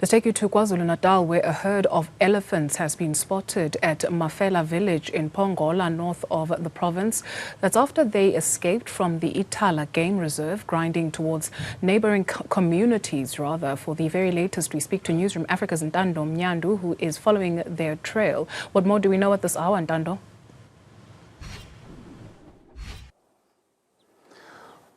Let's take you to KwaZulu-Natal, where a herd of elephants has been spotted at Mafela Village in Phongola, north of the province. That's after they escaped from the Ithala Game Reserve, grinding towards neighbouring communities, rather. For the very latest, we speak to Newzroom Afrika's Ntando, Mnyandu, who is following their trail. What more do we know at this hour, Ntando?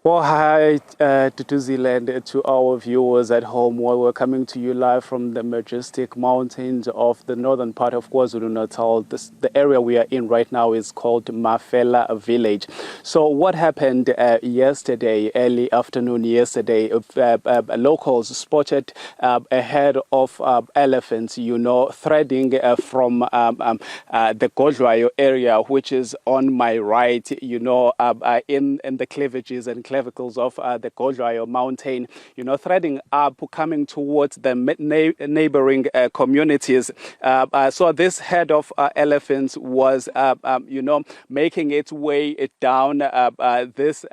Well, hi to Zealand, to our viewers at home. Well, we're coming to you live from the majestic mountains of the northern part of KwaZulu-Natal. The area we are in right now is called Mafela Village. So what happened yesterday, early afternoon yesterday, locals spotted a herd of elephants, threading from the Godlwayo area, which is on my right, in the cleavages and clavicles of the Godlwayo mountain, threading up, coming towards the neighboring communities. So this herd of elephants was, making its way down this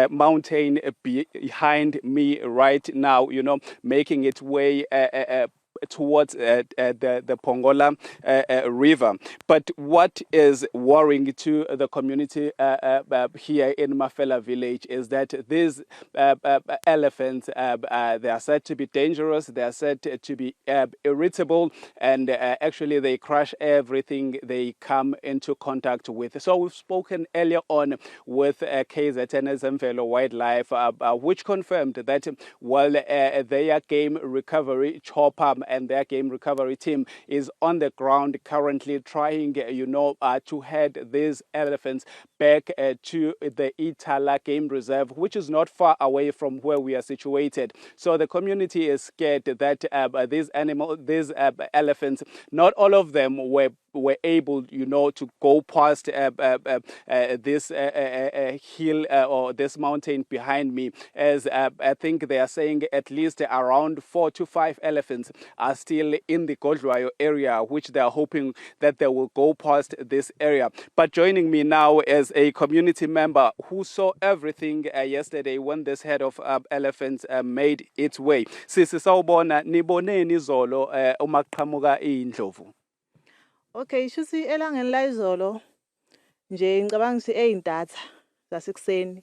mountain behind me right now, making its way towards the Phongola river. But what is worrying to the community here in Mafela Village is that these elephants, they are said to be dangerous, they are said to be irritable, and actually they crush everything they come into contact with. So we've spoken earlier on with KZN's Mfelo Wildlife, which confirmed that while their game recovery chopper and their game recovery team is on the ground currently trying, to head these elephants back to the Ithala Game Reserve, which is not far away from where we are situated. So the community is scared that these elephants, not all of them were able, to go past this hill or this mountain behind me, as I think they are saying at least around 4 to 5 elephants are still in the Godlwayo area, which they are hoping that they will go past this area. But joining me now is a community member who saw everything yesterday when this herd of elephants made its way. Sisi sawubona, niboneni izolo uma kuqhamuka indlovu? Okay, shuthi elangeni la izolo nje ngicabanga ukuthi eyintatha zasekuseni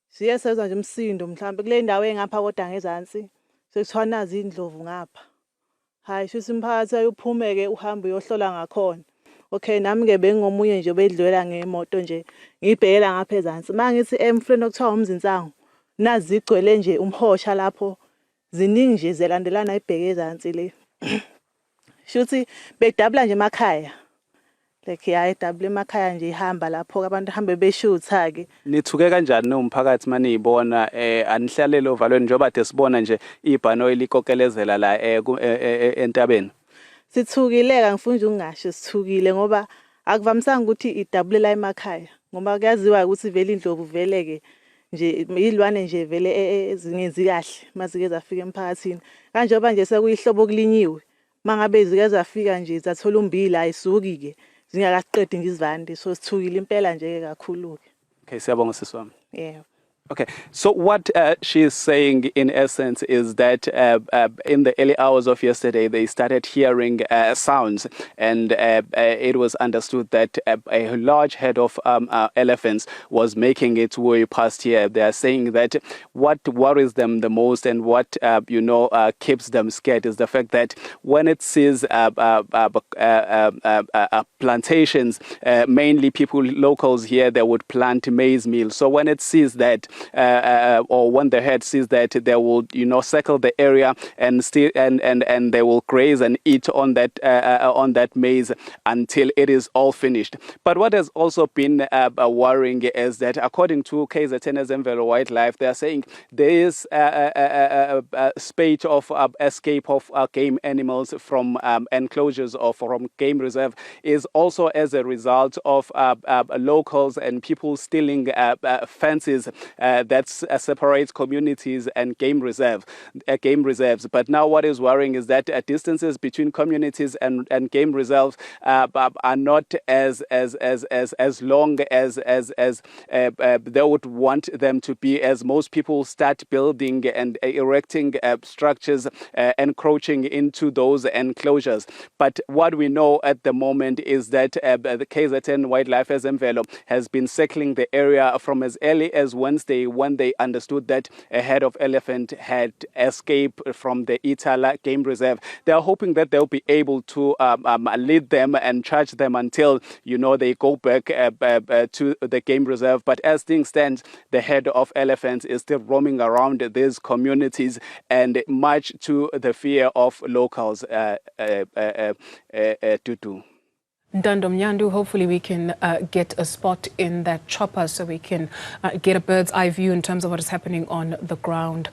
siye sezwa nje umsindo mhlawumbe kule ndawo engapha kodwa ngezansi sekuthiwa nazi indlovu ngapha. Hayi shuthi umphakathi ayophumeke uhambe uyohlola ngakhona. Okay, nami ke bengomunye nje bedlwela ngemoto nje ngibhekela ngapha ezansi. Mangithi emfuleni okuthiwa umzinsango nazi igcwele nje umhosha lapho ziningi nje zelandelana ibheke ezansi le. Shuthi bedabula nje emakhaya. Like edabula emakhaya nje ihamba lapho abantu hambe beshutha ke. Nithuke kanjani nomphakathi maniyibona anihlalele ovalweni njengoba de sibona nje ibhano elikokelezela la entabeni? Sithukile ngifuna nje ungasho sithukile ngoba akuvamisanga ukuthi idabulela emakhaya ngoba kuyaziwa ukuthi vele indlovu vele ke nje ilwane nje vele ezingenzi kahle mazike zafika emphakathini. Kanjengoba nje sekuyihlobo kulinyiwe. Mangabe zike zafika nje zathola umbila ayisuki ke zingakaqedi ngizivande, so sithukile impela nje kakhulu ke. Okay, siyabonga sisi wami. Yeah. Okay, so what she is saying in essence is that in the early hours of yesterday, they started hearing sounds, and it was understood that a large herd of elephants was making its way past here. They are saying that what worries them the most and what, keeps them scared is the fact that when it sees plantations, mainly locals here, they would plant maize meal. So when it sees that, or when the herd sees that, they will, circle the area and they will graze and eat on that maize until it is all finished. But what has also been worrying is that, according to KZN's Mfelo Wildlife, they are saying there is a spate of escape of game animals from enclosures or from game reserve is also as a result of locals and people stealing fences that separates communities and game reserves. But now what is worrying is that distances between communities and game reserves are not as long as they would want them to be, as most people start building and erecting structures encroaching into those enclosures. But what we know at the moment is that the KZN Wildlife Zemvelo has been circling the area from as early as Wednesday, when they understood that a herd of elephant had escaped from the Ithala Game Reserve. They are hoping that they'll be able to lead them and charge them until, they go back to the game reserve. But as things stand, the herd of elephants is still roaming around these communities, and much to the fear of locals. Ntando, Mnyandu, hopefully we can get a spot in that chopper so we can get a bird's eye view in terms of what is happening on the ground.